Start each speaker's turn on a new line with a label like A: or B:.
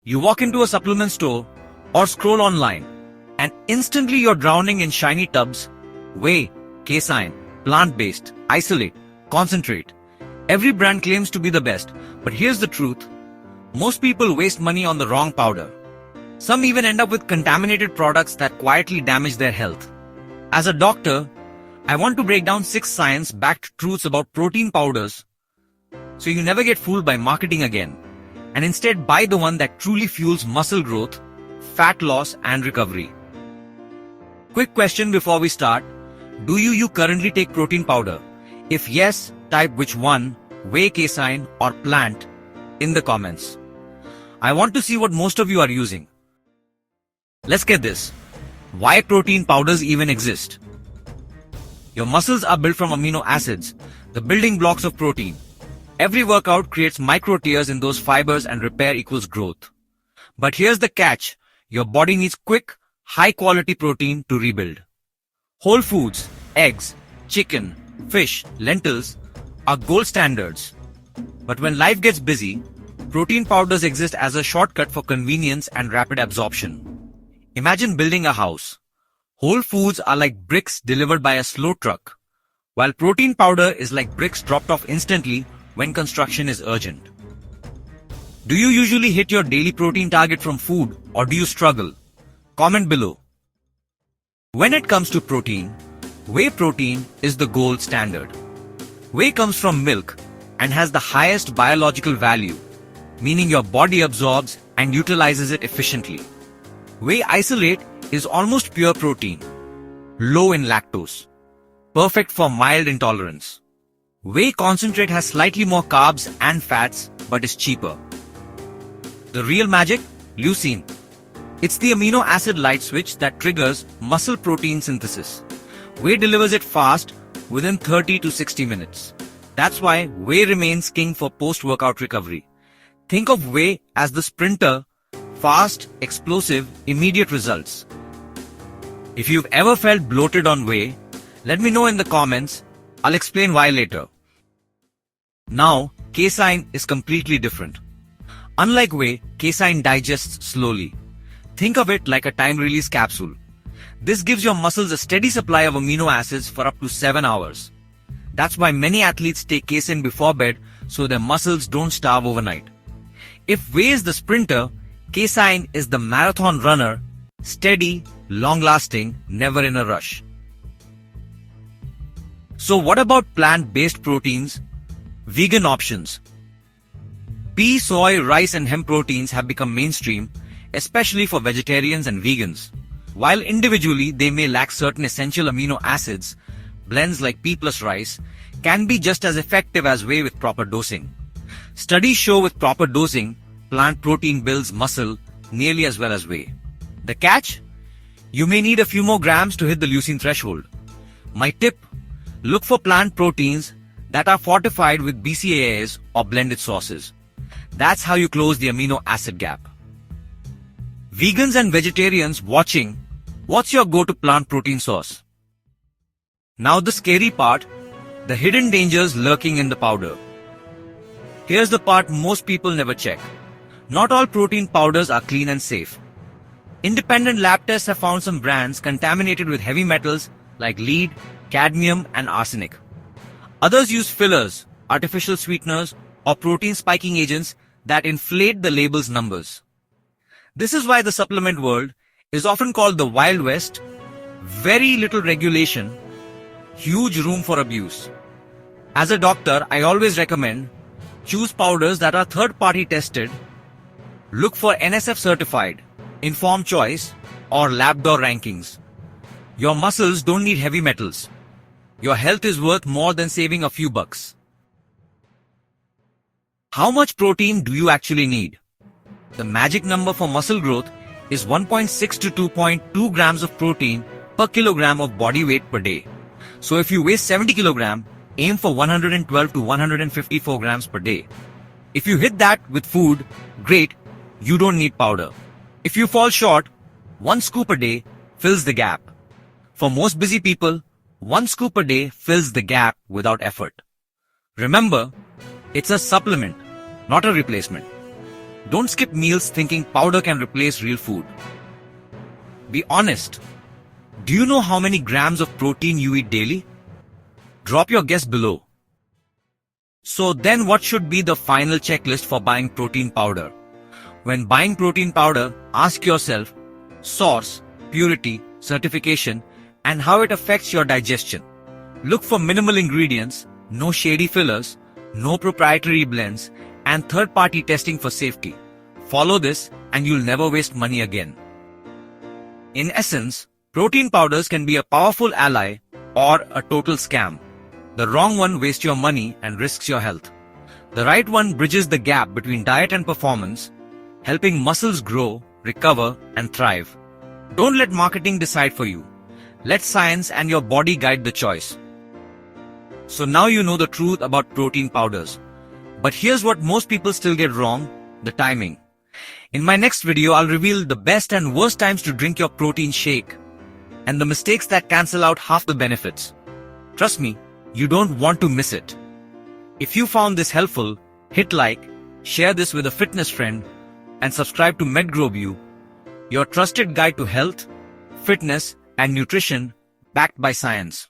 A: You walk into a supplement store or scroll online and instantly you're drowning in shiny tubs, whey, casein, plant-based, isolate, concentrate. Every brand claims to be the best, but here's the truth. Most people waste money on the wrong powder. Some even end up with contaminated products that quietly damage their health. As a doctor, I want to break down 6 science-backed truths about protein powders so you never get fooled by marketing again, and instead buy the one that truly fuels muscle growth, fat loss, and recovery. Quick question before we start. Do you currently take protein powder? If yes, type which one, whey, casein, or plant in the comments. I want to see what most of you are using. Let's get this. Why protein powders even exist? Your muscles are built from amino acids, the building blocks of protein. Every workout creates micro tears in those fibers and repair equals growth. But here's the catch. Your body needs quick, high-quality protein to rebuild. Whole foods, eggs, chicken, fish, lentils are gold standards. But when life gets busy, protein powders exist as a shortcut for convenience and rapid absorption. Imagine building a house. Whole foods are like bricks delivered by a slow truck, while protein powder is like bricks dropped off instantly when construction is urgent. Do you usually hit your daily protein target from food, or do you struggle? Comment below. When it comes to protein, whey protein is the gold standard. Whey comes from milk and has the highest biological value, meaning your body absorbs and utilizes it efficiently. Whey isolate is almost pure protein, low in lactose, perfect for mild intolerance. Whey concentrate has slightly more carbs and fats, but is cheaper. The real magic? Leucine. It's the amino acid light switch that triggers muscle protein synthesis. Whey delivers it fast, within 30 to 60 minutes. That's why whey remains king for post-workout recovery. Think of whey as the sprinter, fast, explosive, immediate results. If you've ever felt bloated on whey, let me know in the comments. I'll explain why later. Now, casein is completely different. Unlike whey, casein digests slowly. Think of it like a time-release capsule. This gives your muscles a steady supply of amino acids for up to 7 hours. That's why many athletes take casein before bed so their muscles don't starve overnight. If whey is the sprinter, casein is the marathon runner, steady, long-lasting, never in a rush. So what about plant-based proteins? Vegan options. Pea, soy, rice and hemp proteins have become mainstream, especially for vegetarians and vegans. While individually they may lack certain essential amino acids, blends like pea plus rice can be just as effective as whey with proper dosing. Studies show with proper dosing, plant protein builds muscle nearly as well as whey. The catch? You may need a few more grams to hit the leucine threshold. My tip? Look for plant proteins that are fortified with BCAAs or blended sauces. That's how you close the amino acid gap. Vegans and vegetarians watching, what's your go-to plant protein source? Now the scary part, the hidden dangers lurking in the powder. Here's the part most people never check. Not all protein powders are clean and safe. Independent lab tests have found some brands contaminated with heavy metals like lead, cadmium, and arsenic. Others use fillers, artificial sweeteners, or protein spiking agents that inflate the label's numbers. This is why the supplement world is often called the Wild West. Very little regulation, huge room for abuse. As a doctor, I always recommend choose powders that are third-party tested, look for NSF certified, informed choice, or lab door rankings. Your muscles don't need heavy metals. Your health is worth more than saving a few bucks. How much protein do you actually need? The magic number for muscle growth is 1.6 to 2.2 grams of protein per kilogram of body weight per day. So if you weigh 70 kg, aim for 112 to 154 grams per day. If you hit that with food, great, you don't need powder. If you fall short, 1 scoop a day fills the gap. For most busy people, 1 scoop a day fills the gap without effort. Remember, it's a supplement, not a replacement. Don't skip meals thinking powder can replace real food. Be honest. Do you know how many grams of protein you eat daily? Drop your guess below. So then what should be the final checklist for buying protein powder? When buying protein powder, ask yourself source, purity, certification, and how it affects your digestion. Look for minimal ingredients, no shady fillers, no proprietary blends, and third-party testing for safety. Follow this and you'll never waste money again. In essence, protein powders can be a powerful ally or a total scam. The wrong one wastes your money and risks your health. The right one bridges the gap between diet and performance, helping muscles grow, recover, and thrive. Don't let marketing decide for you. Let science and your body guide the choice. So now you know the truth about protein powders. But here's what most people still get wrong, the timing. In my next video, I'll reveal the best and worst times to drink your protein shake and the mistakes that cancel out half the benefits. Trust me, you don't want to miss it. If you found this helpful, hit like, share this with a fitness friend, and subscribe to MedGroww, your trusted guide to health, fitness, and nutrition backed by science.